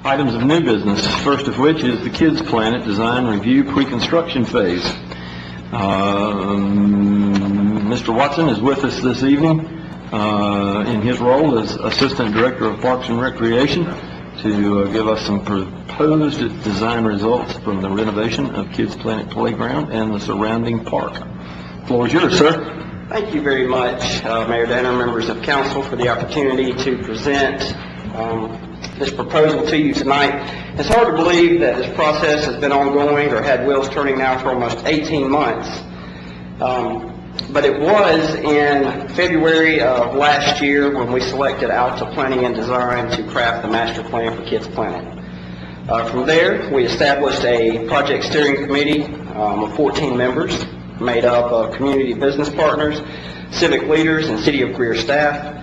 Items of new business, first of which is the Kids Planet Design Review Pre-Construction Phase. Mr. Watson is with us this evening in his role as Assistant Director of Parks and Recreation to give us some proposed design results from the renovation of Kids Planet Playground and the surrounding park. The floor is yours, sir. Thank you very much, Mayor Danner, members of council, for the opportunity to present this proposal to you tonight. It's hard to believe that this process has been ongoing or had wheels turning now for almost 18 months. But it was in February of last year when we selected Alta Planning and Design to craft the master plan for Kids Planet. From there, we established a project steering committee of 14 members made up of community business partners, civic leaders, and City of Greer staff.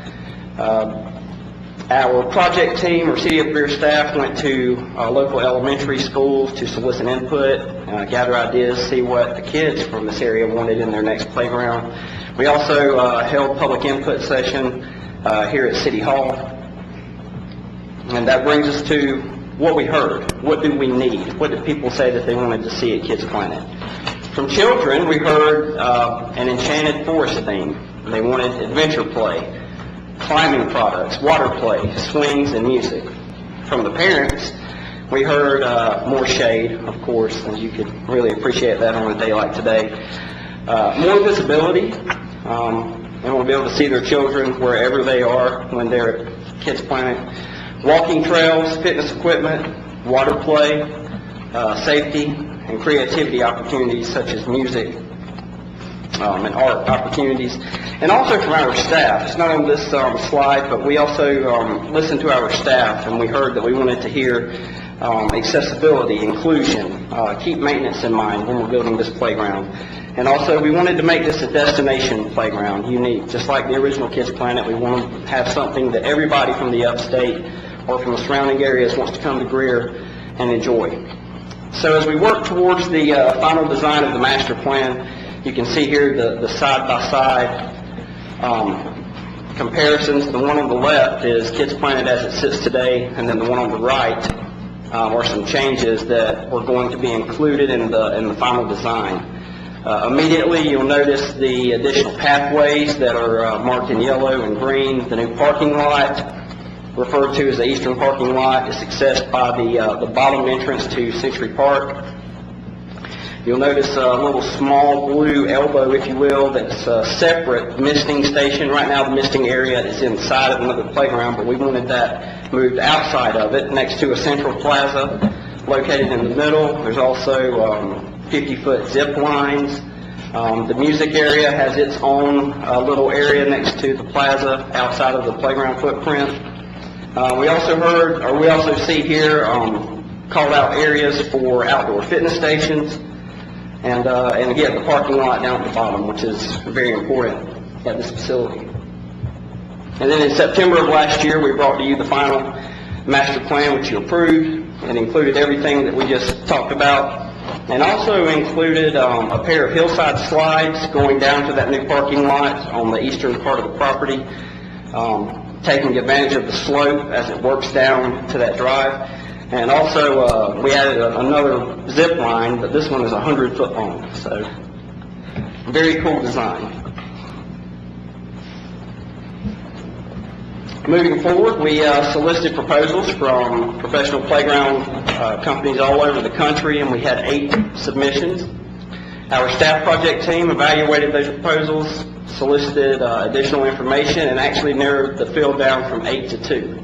Our project team, or City of Greer staff, went to local elementary schools to solicit input, gather ideas, see what the kids from this area wanted in their next playground. We also held public input session here at City Hall. And that brings us to what we heard. What do we need? What did people say that they wanted to see at Kids Planet? From children, we heard an enchanted forest theme. They wanted adventure play, climbing products, water play, swings, and music. From the parents, we heard more shade, of course, and you could really appreciate that on a day like today. More visibility, and we'll be able to see their children wherever they are when they're at Kids Planet. Walking trails, fitness equipment, water play, safety, and creativity opportunities such as music and art opportunities. And also from our staff. It's not on this slide, but we also listened to our staff, and we heard that we wanted to hear accessibility, inclusion, keep maintenance in mind when we're building this playground. And also we wanted to make this a destination playground, unique. Just like the original Kids Planet, we want to have something that everybody from the upstate or from the surrounding areas wants to come to Greer and enjoy. So as we work towards the final design of the master plan, you can see here the side-by-side comparisons. The one on the left is Kids Planet as it sits today, and then the one on the right are some changes that were going to be included in the final design. Immediately, you'll notice the additional pathways that are marked in yellow and green. The new parking lot, referred to as the eastern parking lot, is accessed by the bottom entrance to Century Park. You'll notice a little small blue elbow, if you will, that's a separate misting station. Right now the misting area is inside of another playground, but we wanted that moved outside of it, next to a central plaza located in the middle. There's also 50-foot zip lines. The music area has its own little area next to the plaza outside of the playground footprint. We also see here called out areas for outdoor fitness stations. And again, the parking lot down at the bottom, which is very important at this facility. And then in September of last year, we brought to you the final master plan, which you approved. It included everything that we just talked about, and also included a pair of hillside slides going down to that new parking lot on the eastern part of the property, taking advantage of the slope as it works down to that drive. And also, we added another zip line, but this one is 100-foot long, so very cool design. Moving forward, we solicited proposals from professional playground companies all over the country, and we had 8 submissions. Our staff project team evaluated those proposals, solicited additional information, and actually narrowed the field down from 8 to 2.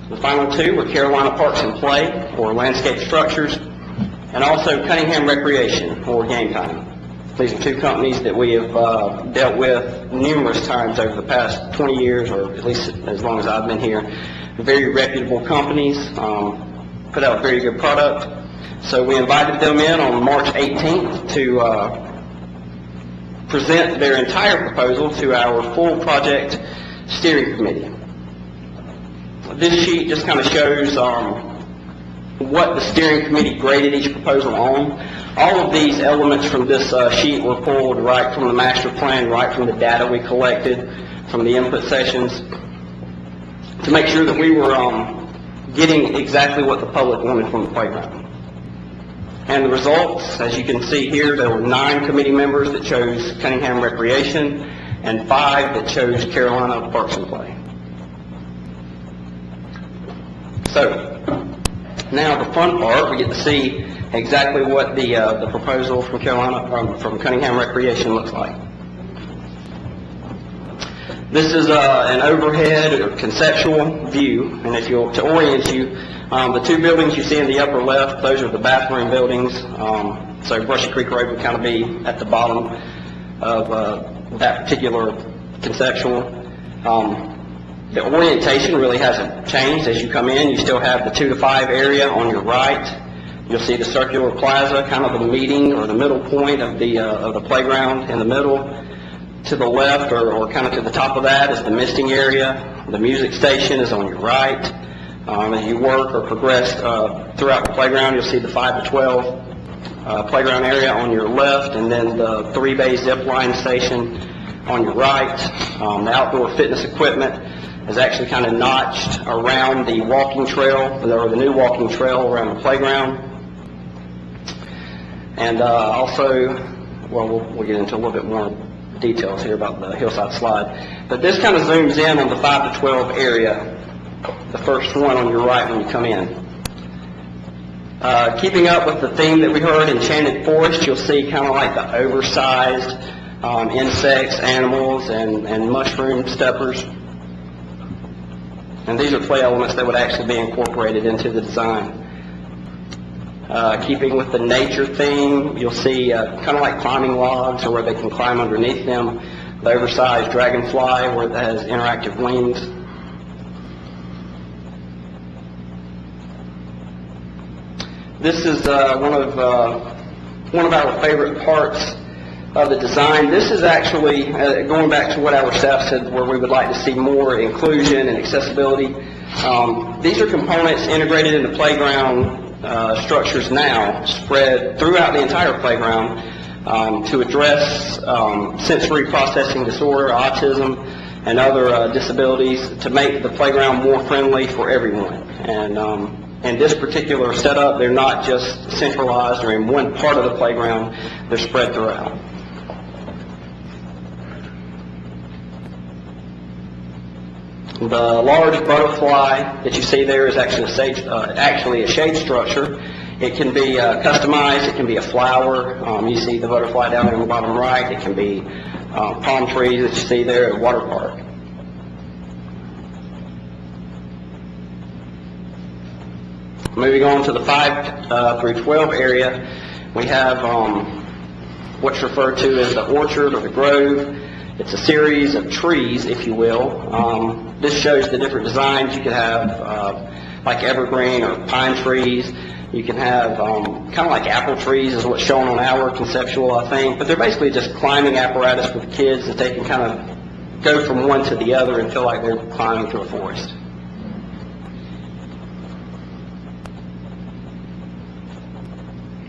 The final 2 were Carolina Parks and Play, or landscape structures, and also Cunningham Recreation, or game time. These are 2 companies that we have dealt with numerous times over the past 20 years, or at least as long as I've been here. Very reputable companies, put out very good product. So we invited them in on March 18th to present their entire proposal to our full project steering committee. This sheet just kind of shows what the steering committee graded each proposal on. All of these elements from this sheet were pulled right from the master plan, right from the data we collected from the input sessions, to make sure that we were getting exactly what the public wanted from the playground. And the results, as you can see here, there were 9 committee members that chose Cunningham Recreation and 5 that chose Carolina Parks and Play. So, now the fun part, we get to see exactly what the proposal from from Cunningham Recreation looks like. This is an overhead or conceptual view, and to orient you, the 2 buildings you see in the upper left, those are the bathroom buildings. So Brushy Creek Road would kind of be at the bottom of that particular conceptual. The orientation really hasn't changed. As you come in, you still have the 2 to 5 area on your right. You'll see the circular plaza, kind of the meeting or the middle point of the playground in the middle. To the left, or kind of to the top of that, is the misting area. The music station is on your right. As you work or progress throughout the playground, you'll see the 5 to 12 playground area on your left, and then the 3-bay zip line station on your right. The outdoor fitness equipment is actually kind of notched around the walking trail, or the new walking trail around the playground. And also, well, we'll get into a little bit more details here about the hillside slide. But this kind of zooms in on the 5 to 12 area, the first one on your right when you come in. Keeping up with the theme that we heard, Enchanted Forest, you'll see kind of like the oversized insects, animals, and mushroom steppers. And these are play elements that would actually be incorporated into the design. Keeping with the nature theme, you'll see kind of like climbing logs, or where they can climb underneath them. The oversized dragonfly, where it has interactive wings. This is one of our favorite parts of the design. This is actually going back to what our staff said, where we would like to see more inclusion and accessibility. These are components integrated into playground structures now, spread throughout the entire playground to address sensory processing disorder, autism, and other disabilities, to make the playground more friendly for everyone. And in this particular setup, they're not just centralized or in one part of the playground, they're spread throughout. The large butterfly that you see there is actually a shade structure. It can be customized. It can be a flower. You see the butterfly down there in the bottom right. It can be palm trees that you see there at a water park. Moving on to the 5 through 12 area, we have what's referred to as the orchard or the grove. It's a series of trees, if you will. This shows the different designs. You could have like evergreen or pine trees. You can have kind of like apple trees is what's shown on our conceptual, I think. But they're basically just climbing apparatus for the kids that they can kind of go from one to the other and feel like they're climbing through a forest.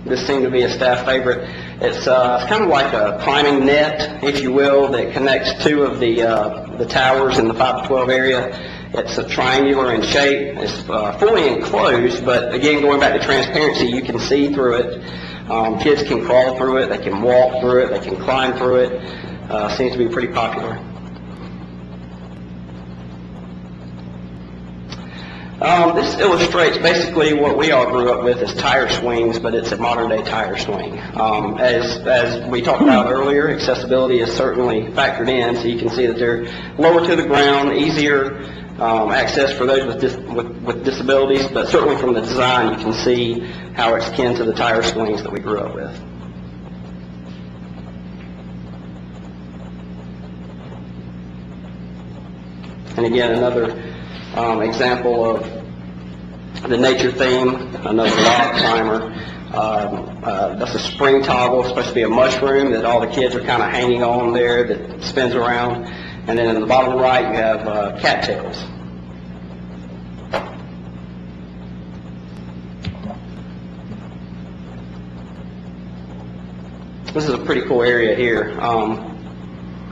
This seemed to be a staff favorite. It's kind of like a climbing net, if you will, that connects 2 of the towers in the 5 to 12 area. It's a triangular in shape. It's fully enclosed, but again, going back to transparency, you can see through it. Kids can crawl through it. They can walk through it. They can climb through it. Seems to be pretty popular. This illustrates basically what we all grew up with as tire swings, but it's a modern-day tire swing. As we talked about earlier, accessibility is certainly factored in, so you can see that they're lower to the ground, easier access for those with disabilities, but certainly from the design you can see how it's akin to the tire swings that we grew up with. And again, another example of the nature theme, another log climber. That's a spring toggle. It's supposed to be a mushroom that all the kids are kind of hanging on there that spins around. And then in the bottom right, you have cattails. This is a pretty cool area here.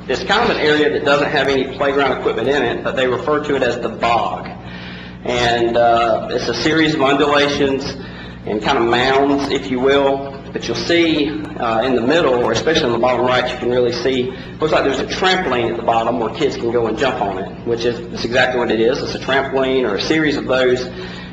It's kind of an area that doesn't have any playground equipment in it, but they refer to it as the bog. And it's a series of undulations and kind of mounds, if you will. But you'll see in the middle, or especially in the bottom right, you can really see, looks like there's a trampoline at the bottom where kids can go and jump on it, which is that's exactly what it is. It's a trampoline or a series of those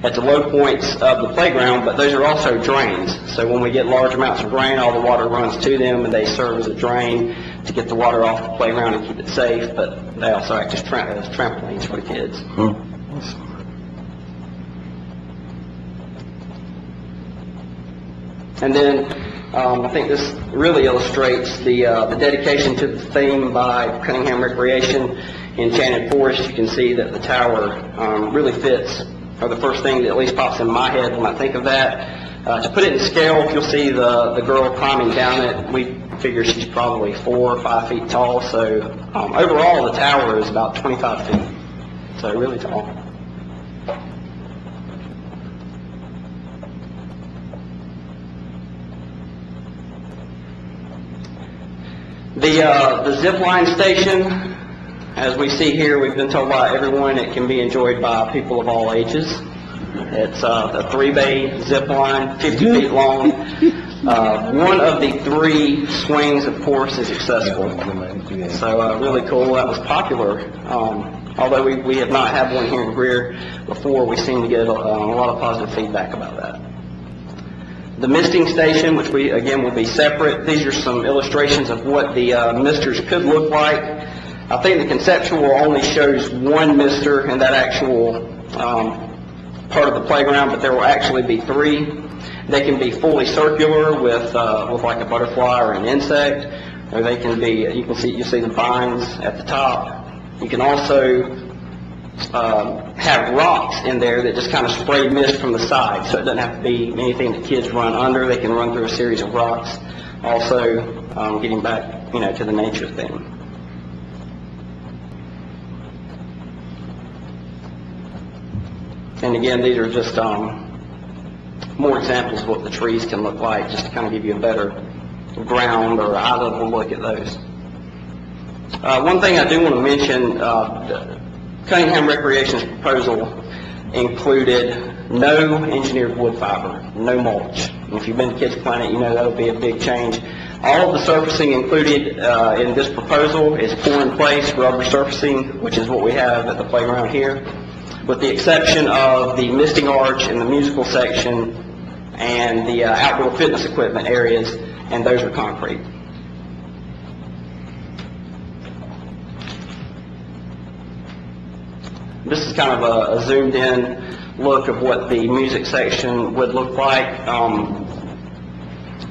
at the low points of the playground, but those are also drains. So when we get large amounts of rain, all the water runs to them, and they serve as a drain to get the water off the playground and keep it safe, but they also act as trampolines for the kids. And then I think this really illustrates the dedication to the theme by Cunningham Recreation. Enchanted Forest, you can see that the tower really fits, or the first thing that at least pops in my head when I think of that. To put it in scale, you'll see the girl climbing down it. We figure she's probably 4 or 5 feet tall, so overall the tower is about 25 feet, so really tall. The zip line station, as we see here, we've been told by everyone it can be enjoyed by people of all ages. It's a 3-bay zip line, 50 feet long. One of the 3 swings, of course, is accessible. So really cool. That was popular. Although we have not had one here in Greer before, we seem to get a lot of positive feedback about that. The misting station, which again will be separate. These are some illustrations of what the misters could look like. I think the conceptual only shows one mister in that actual part of the playground, but there will actually be 3. They can be fully circular with like a butterfly or an insect, or they can be, you see the vines at the top. You can also have rocks in there that just kind of spray mist from the side, so it doesn't have to be anything that kids run under. They can run through a series of rocks. Also, getting back, to the nature thing. And again, these are just more examples of what the trees can look like, just to kind of give you a better ground or eye-level look at those. One thing I do want to mention, Cunningham Recreation's proposal included no engineered wood fiber, no mulch. And if you've been to Kids Planet, you know that'll be a big change. All of the surfacing included in this proposal is pour-in-place rubber surfacing, which is what we have at the playground here, with the exception of the misting arch and the musical section and the outdoor fitness equipment areas, and those are concrete. This is kind of a zoomed in look of what the music section would look like.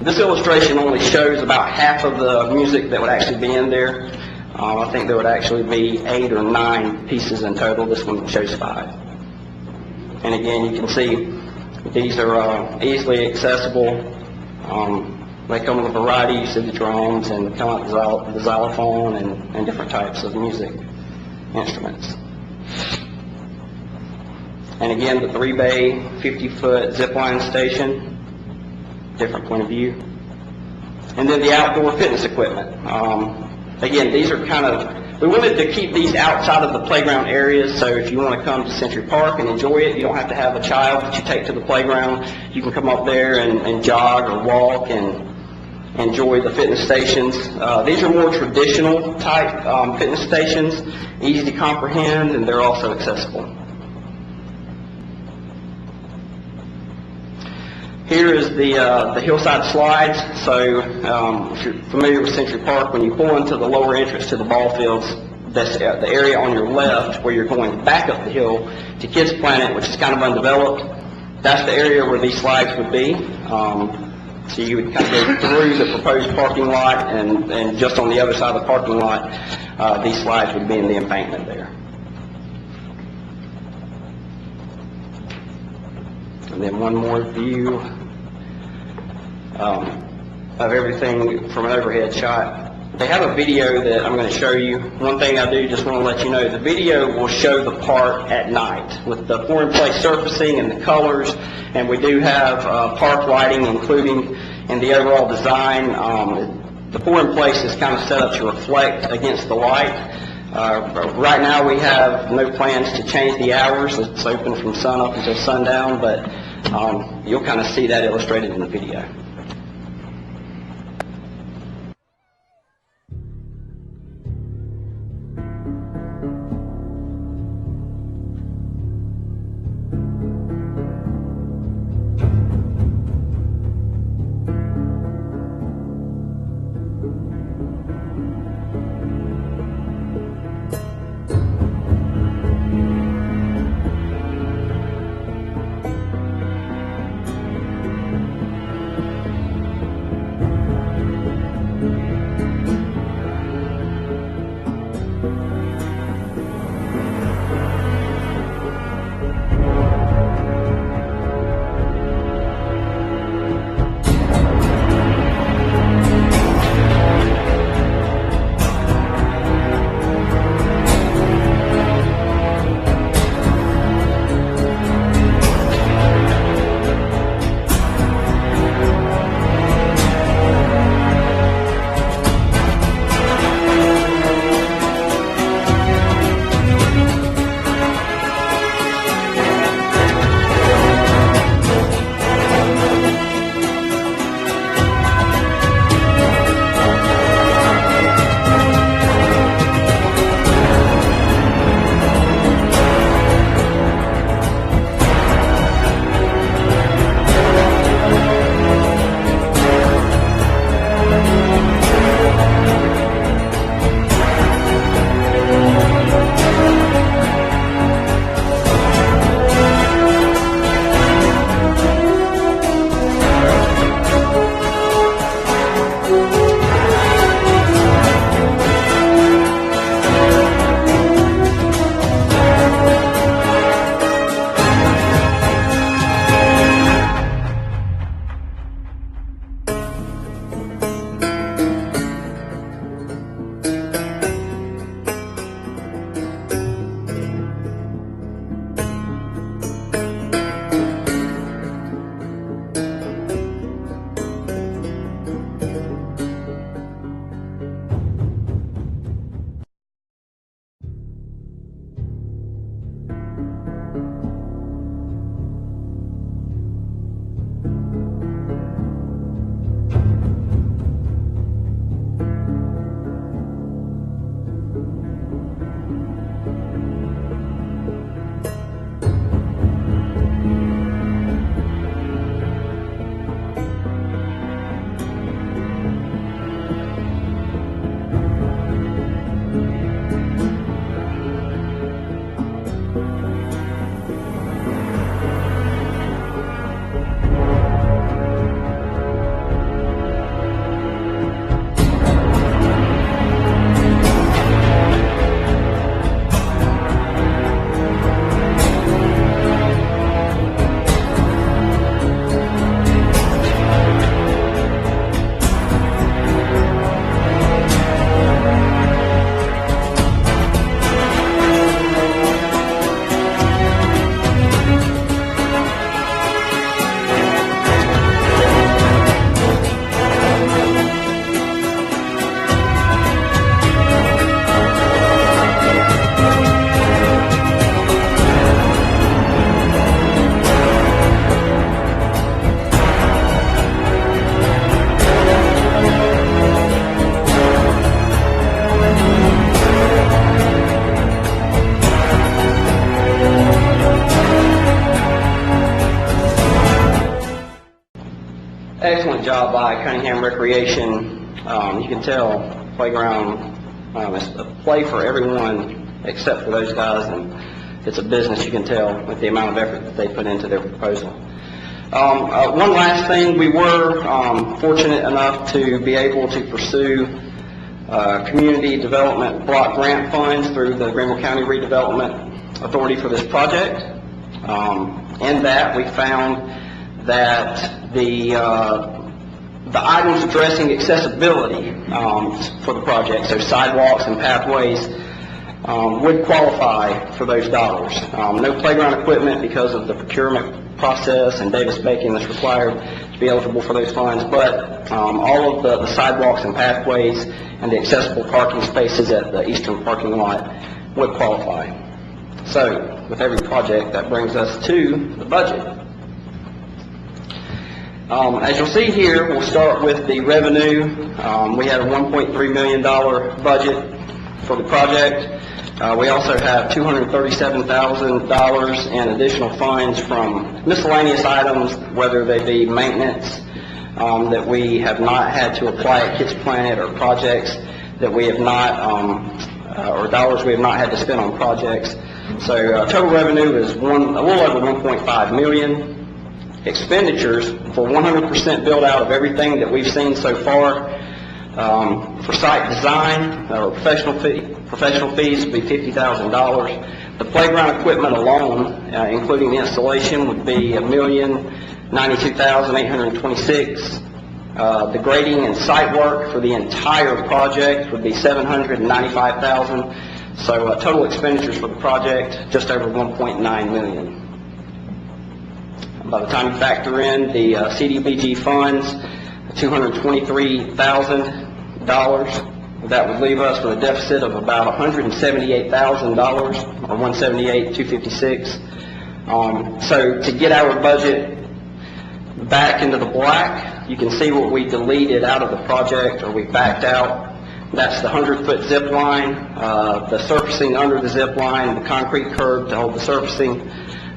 This illustration only shows about half of the music that would actually be in there. I think there would actually be 8 or 9 pieces in total. This one shows 5. And again, you can see these are easily accessible. They come with a variety. You see the drums and come out the xylophone and different types of music instruments. And again, the 3-bay, 50-foot zipline station, different point of view. And then the outdoor fitness equipment. Again, these are we wanted to keep these outside of the playground areas, so if you want to come to Century Park and enjoy it, you don't have to have a child that you take to the playground. You can come up there and jog or walk and enjoy the fitness stations. These are more traditional type fitness stations, easy to comprehend, and they're also accessible. Here is the hillside slides. So if you're familiar with Century Park, when you pull into the lower entrance to the ball fields, that's the area on your left where you're going back up the hill to Kids Planet, which is kind of undeveloped. That's the area where these slides would be. So you would kind of go through the proposed parking lot, and just on the other side of the parking lot, these slides would be in the embankment there. And then one more view of everything from an overhead shot. They have a video that I'm going to show you. One thing I do just want to let you know, the video will show the park at night with the pour-in-place surfacing and the colors, and we do have park lighting including in the overall design. The pour-in-place is kind of set up to reflect against the light. Right now, we have no plans to change the hours. It's open from sun up until sundown, but you'll kind of see that illustrated in the video. Excellent job by Cunningham Recreation. You can tell playground is a play for everyone except for those guys, and it's a business, you can tell, with the amount of effort that they put into their proposal. One last thing, we were fortunate enough to be able to pursue community development block grant funds through the Greenville County Redevelopment Authority for this project. In that, we found that the items addressing accessibility for the project, so sidewalks and pathways, would qualify for those dollars. No playground equipment because of the procurement process and Davis-Bacon that's required to be eligible for those funds, but all of the sidewalks and pathways and the accessible parking spaces at the eastern parking lot would qualify. So, with every project, that brings us to the budget. As you'll see here, we'll start with the revenue. We had a $1.3 million budget for the project. We also have $237,000 in additional funds from miscellaneous items, whether they be maintenance that we have not had to apply at Kids Planet, or projects that we have not, or dollars we have not had to spend on projects. So total revenue is a little over $1.5 million. Expenditures for 100% build out of everything that we've seen so far. For site design or professional fees would be $50,000. The playground equipment alone, including the installation, would be $1,092,826. The grading and site work for the entire project would be $795,000. So total expenditures for the project just over $1.9 million. By the time you factor in the CDBG funds, $223,000, that would leave us with a deficit of about $178,000, or $178,256. So to get our budget back into the black, you can see what we deleted out of the project, or we backed out. That's the 100-foot zip line, the surfacing under the zip line, the concrete curb to hold the surfacing,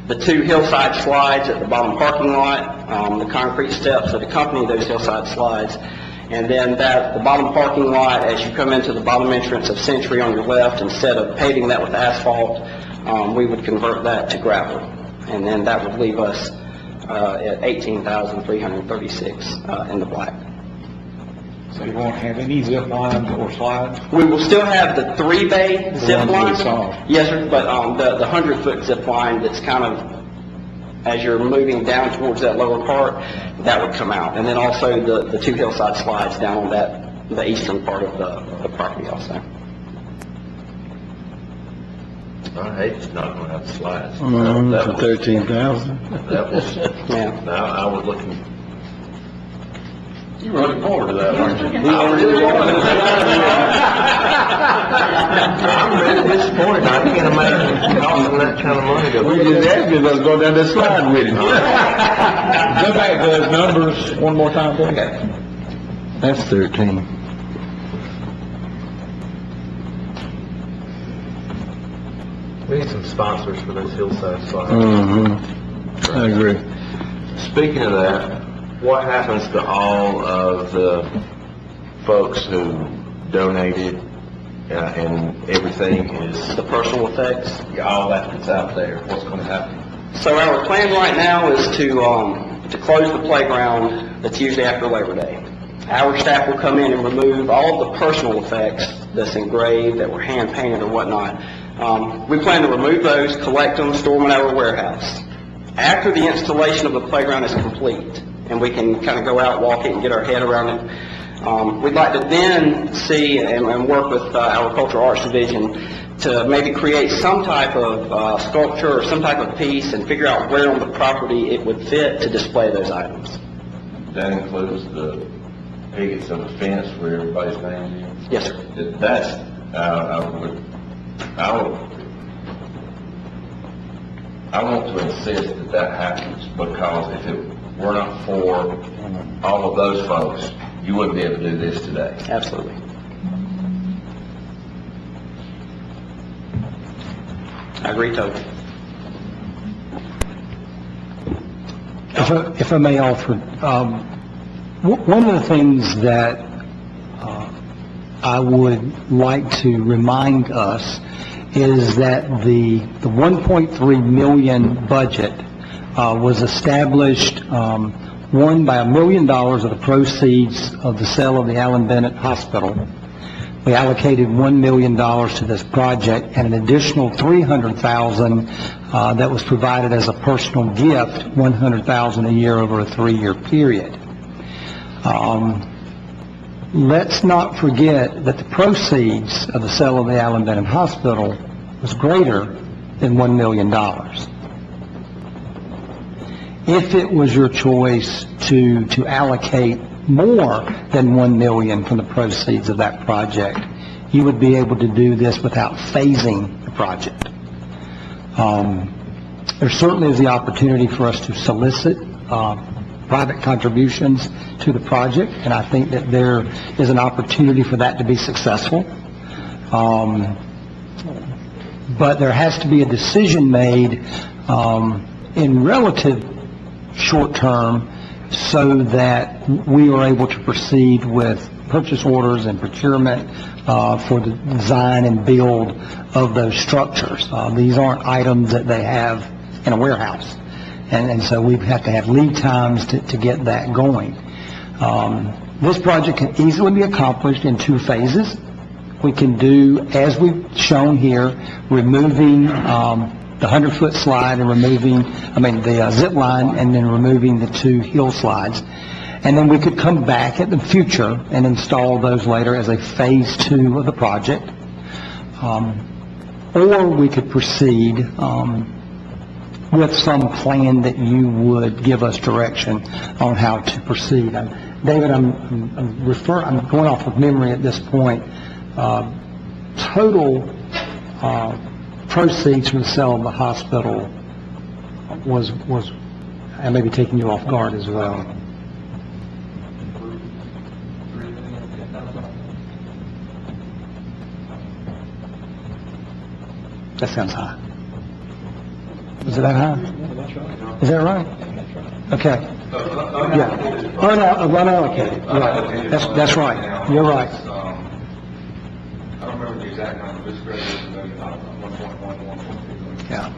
the 2 hillside slides at the bottom parking lot, the concrete steps that accompany those hillside slides, and then the bottom parking lot, as you come into the bottom entrance of Century on your left, instead of paving that with asphalt, we would convert that to gravel, and then that would leave us at $18,336 in the black. So you won't have any zip lines or slides? We will still have the 3-bay zip line. Yes, sir, but the 100-foot zip line that's kind of, as you're moving down towards that lower part, that would come out. And then also the 2 hillside slides down on the eastern part of the property also. I hate it's not going to have slides. For $13,000. That was, Yeah. now I was looking. You were looking forward to that, weren't you? I really was. I'm really disappointed. I can't imagine costing that kind of money to. We just asked you to go down that slide with him. Go back to those numbers one more time, please. That's 13. We need some sponsors for those hillside slides. I agree. Speaking of that, what happens to all of the folks who donated and everything is, The personal effects. all that's out there? What's going to happen? So our plan right now is to close the playground that's usually after Labor Day. Our staff will come in and remove all of the personal effects that's engraved, that were hand painted or whatnot. We plan to remove those, collect them, store them in our warehouse. After the installation of the playground is complete, and we can kind of go out, walk it, and get our head around it, we'd like to then see and work with our Cultural Arts Division to maybe create some type of sculpture or some type of piece and figure out where on the property it would fit to display those items. That includes the pickets of the fence where everybody's name is? Yes, sir. That's, I want to insist that happens, because if it were not for all of those folks, you wouldn't be able to do this today. Absolutely. I agree totally. If I may offer, one of the things that I would like to remind us is that the $1.3 million budget was established, one, by $1 million of the proceeds of the sale of the Allen Bennett Hospital. We allocated $1 million to this project, and an additional $300,000 that was provided as a personal gift, $100,000 a year over a 3-year period. Let's not forget that the proceeds of the sale of the Allen Bennett Hospital was greater than $1 million. If it was your choice to allocate more than 1 million from the proceeds of that project, you would be able to do this without phasing the project. There certainly is the opportunity for us to solicit private contributions to the project, and I think that there is an opportunity for that to be successful. But there has to be a decision made in relative short term so that we are able to proceed with purchase orders and procurement for the design and build of those structures. These aren't items that they have in a warehouse. And so we have to have lead times to get that going. This project can easily be accomplished in 2 phases. We can do, as we've shown here, removing the 100-foot slide and the zip line, and then removing the 2 hill slides. And then we could come back at the future and install those later as a phase 2 of the project. Or we could proceed with some plan that you would give us direction on how to proceed. David, I'm going off of memory at this point. Total proceeds from the sale of the hospital was, I may be taking you off guard as well. That sounds high. Is it that high? Is that right? Okay. Yeah. Unallocated. Right. That's right. You're right. I don't remember the exact number, this graduation is about 1.1, 1.2 million. Yeah.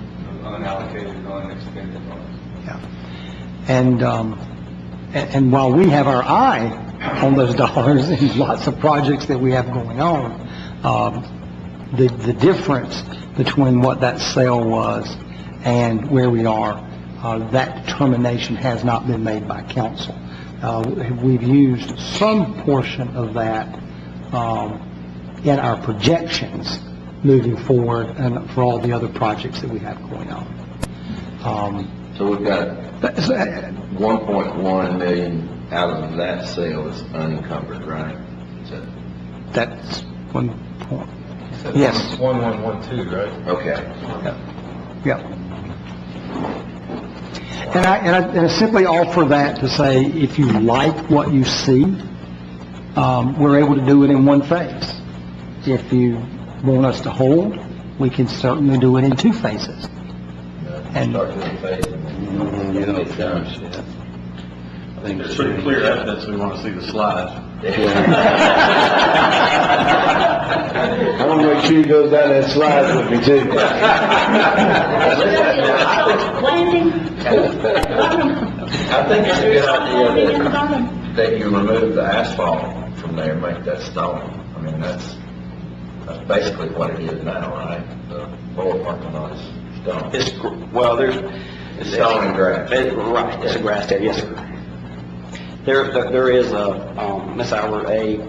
Unallocated, unexpended funds. Yeah. And while we have our eye on those dollars and lots of projects that we have going on, the difference between what that sale was and where we are, that determination has not been made by council. We've used some portion of that in our projections moving forward and for all the other projects that we have going on. So we've got 1.1 million out of that sale is unencumbered, right? That's 1 point. Yes. 1112, right? Okay. Yeah. And I simply offer that to say, if you like what you see, we're able to do it in 1 phase. If you want us to hold, we can certainly do it in 2 phases. And Start with the phase and then get it done. I think there's pretty clear evidence we want to see the slides. I want to make sure he goes down that slide with me too. I think it's a good idea that you remove the asphalt from there and make that stone. I mean, that's basically what it is now, right? The lower parking lot is stone. It's stone and grass. Right, it's a grass area, yes, sir. There is Miss Albert, a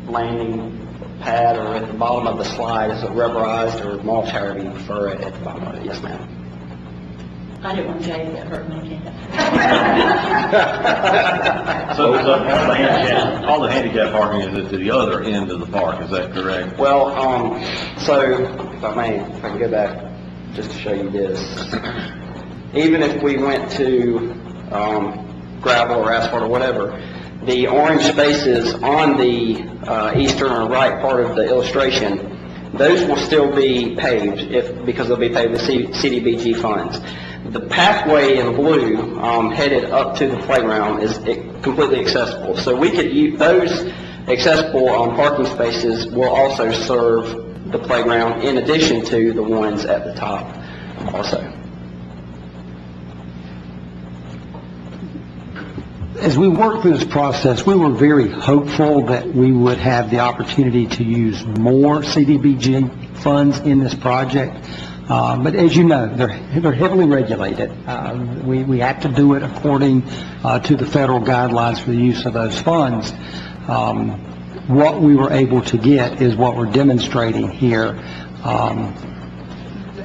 landing pad, or at the bottom of the slide is a rubberized or mulch, however you prefer it, at the bottom of it. Yes, ma'am. I didn't want Jay to get hurt my hand. So there's all the handicap parking is to the other end of the park, is that correct? Well, so if I can go back just to show you this. Even if we went to gravel or asphalt or whatever, the orange spaces on the eastern or right part of the illustration, those will still be paved because they'll be paved with CDBG funds. The pathway in blue headed up to the playground is completely accessible. So we could use those accessible parking spaces will also serve the playground in addition to the ones at the top also. as we worked through this process, we were very hopeful that we would have the opportunity to use more CDBG funds in this project. But as you know, they're heavily regulated. We have to do it according to the federal guidelines for the use of those funds. What we were able to get is what we're demonstrating here.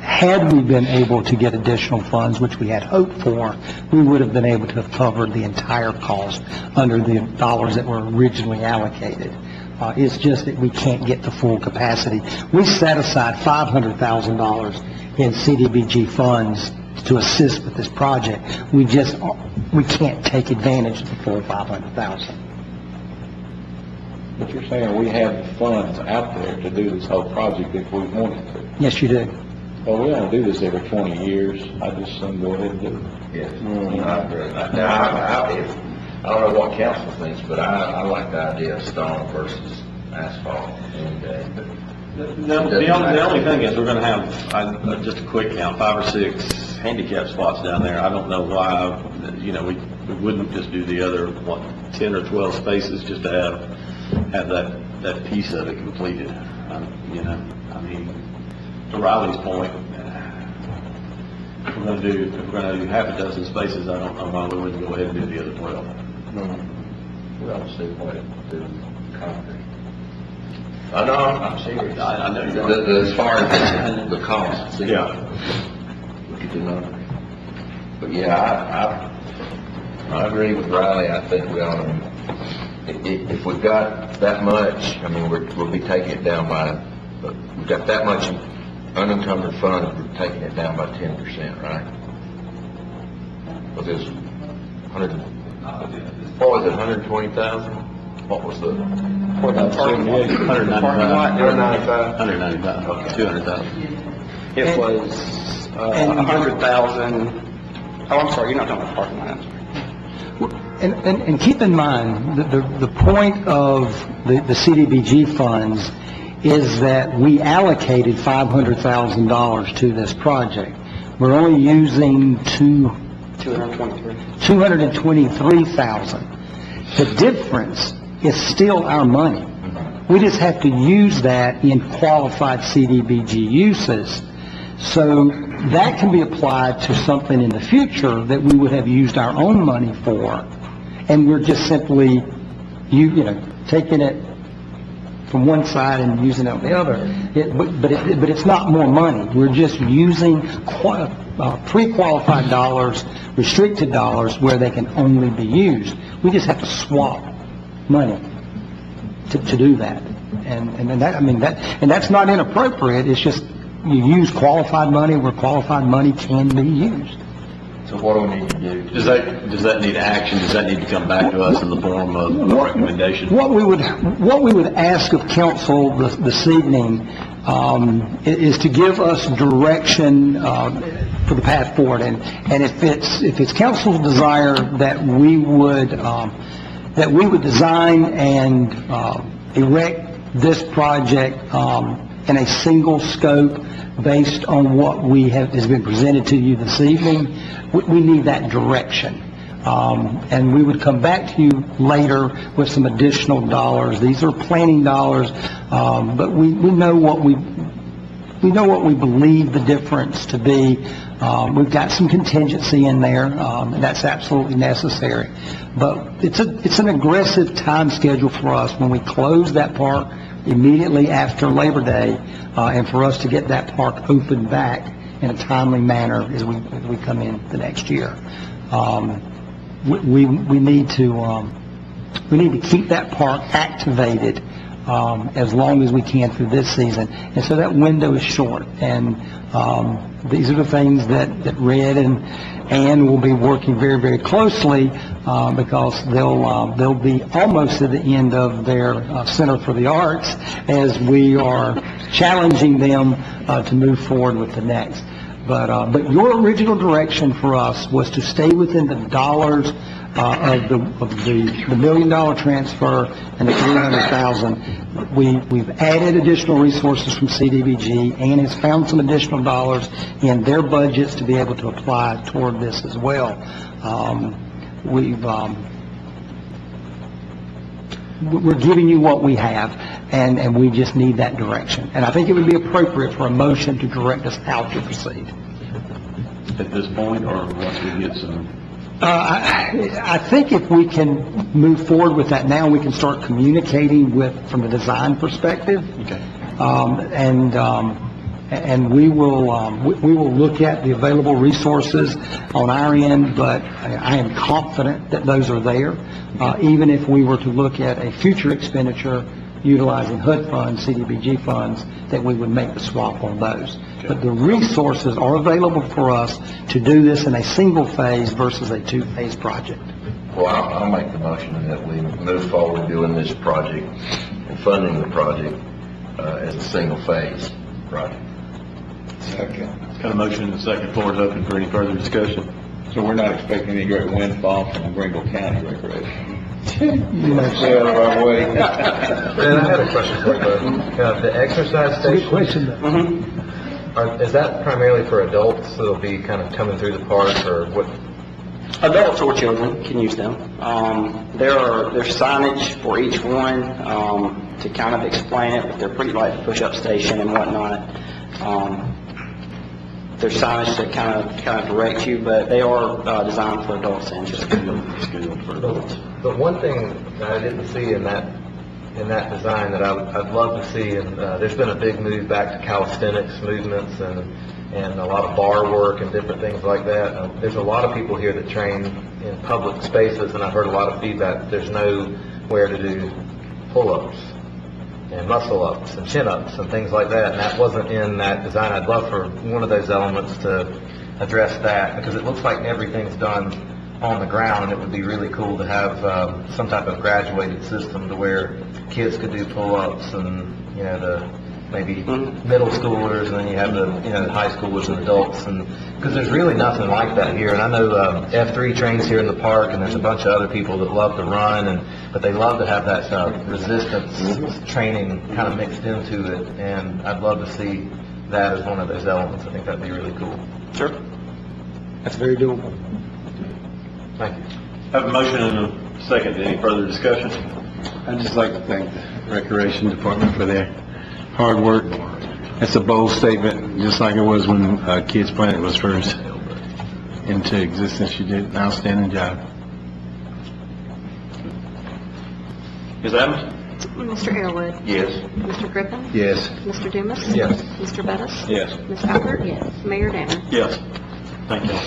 had we been able to get additional funds, which we had hoped for, we would have been able to have covered the entire cost under the dollars that were originally allocated. It's just that we can't get the full capacity. We set aside $500,000 in CDBG funds to assist with this project. We can't take advantage of the full $500,000. But you're saying we have funds out there to do this whole project if we wanted to. Yes, you do. Well, we only do this every 20 years. I just say go ahead and do it. Yes, I agree. Now, I don't know what council thinks, but I like the idea of stone versus asphalt any day. The only thing is, we're gonna have, just a quick count, 5 or 6 handicap spots down there. I don't know why, we wouldn't just do the other, 10 or 12 spaces just to have that piece of it completed. To Riley's point, if we're gonna do half a dozen spaces, I don't know why we wouldn't go ahead and do the other 12. We don't see what it do concrete. I know, I'm serious. I know you're As far as the cost, see, Yeah. we could do nothing. But yeah, I agree with Riley. I think we ought to, if we've got that much, we'll be taking it down by, we've got that much unencumbered funds, we're taking it down by 10%, right? Because it's 100, what was it, 120,000? What was the? For the parking lot. 195, okay, 200,000. It was, 100,000. Oh, I'm sorry, you're not talking about parking lot, I'm sorry. And keep in mind, the point of the CDBG funds is that we allocated $500,000 to this project. We're only using 223,000. The difference is still our money. We just have to use that in qualified CDBG uses. So that can be applied to something in the future that we would have used our own money for, and we're just simply, taking it from one side and using it on the other. But it's not more money. We're just using pre-qualified dollars, restricted dollars, where they can only be used. We just have to swap money to do that. And that's not inappropriate. It's just you use qualified money where qualified money can be used. So what do we need to do? Does that need action? Does that need to come back to us in the form of a recommendation? What we would ask of council this evening is to give us direction for the path forward, and if it's council's desire that we would design and erect this project in a single scope based on what has been presented to you this evening, we need that direction. And we would come back to you later with some additional dollars. These are planning dollars, but we know what we believe the difference to be. We've got some contingency in there, and that's absolutely necessary. But it's an aggressive time schedule for us when we close that park immediately after Labor Day, and for us to get that park opened back in a timely manner as we come in the next year. We need to keep that park activated as long as we can through this season, and so that window is short. And these are the things that Red and Ann will be working very, very closely because they'll be almost at the end of their Center for the Arts as we are challenging them to move forward with the next. But your original direction for us was to stay within the dollars of the $1 million transfer and the $300,000. We've added additional resources from CDBG and has found some additional dollars in their budgets to be able to apply toward this as well. We're giving you what we have, and we just need that direction. And I think it would be appropriate for a motion to direct us how to proceed. At this point, or once we get some? I think if we can move forward with that now, we can start communicating from the design perspective. Okay. And we will look at the available resources on our end, but I am confident that those are there. Even if we were to look at a future expenditure utilizing HUD funds, CDBG funds, that we would make the swap on those. But the resources are available for us to do this in a single phase versus a two-phase project. Well, I'll make the motion that we move forward doing this project and funding the project as a single phase project. Got a motion and a second. Floor is open for any further discussion. So we're not expecting any great windfall from Greenville County Recreation. Stay out of our way. And I had a question for you. The exercise station, Question, though. is that primarily for adults that'll be kind of coming through the park, or what? Adults or children can use them. There's signage for each one to kind of explain it, but they're pretty like the push-up station and whatnot. There's signage that kind of direct you, but they are designed for adults and Scheduled for adults. But one thing that I didn't see in that design that I'd love to see, and there's been a big move back to calisthenics movements and a lot of bar work and different things like that. There's a lot of people here that train in public spaces, and I've heard a lot of feedback that there's nowhere to do pull-ups and muscle-ups and chin-ups and things like that, and that wasn't in that design. I'd love for one of those elements to address that, because it looks like everything's done on the ground, and it would be really cool to have some type of graduated system to where kids could do pull-ups and, maybe middle schoolers, and then you have the high schoolers and adults, and because there's really nothing like that here. And I know F3 trains here in the park, and there's a bunch of other people that love to run, but they love to have that resistance training kind of mixed into it, and I'd love to see that as one of those elements. I think that'd be really cool. Sure. That's very doable. Thank you. Have a motion and a second. Any further discussion? I'd just like to thank the Recreation Department for their hard work. It's a bold statement, just like it was when Kids Planet was first into existence. You did an outstanding job. Ms. Adams? Mr. Airwood. Yes. Mr. Griffin. Yes. Mr. Dumas. Yes. Mr. Bettis. Yes. Ms. Albert. Yes. Mayor Danner. Yes. Thank you.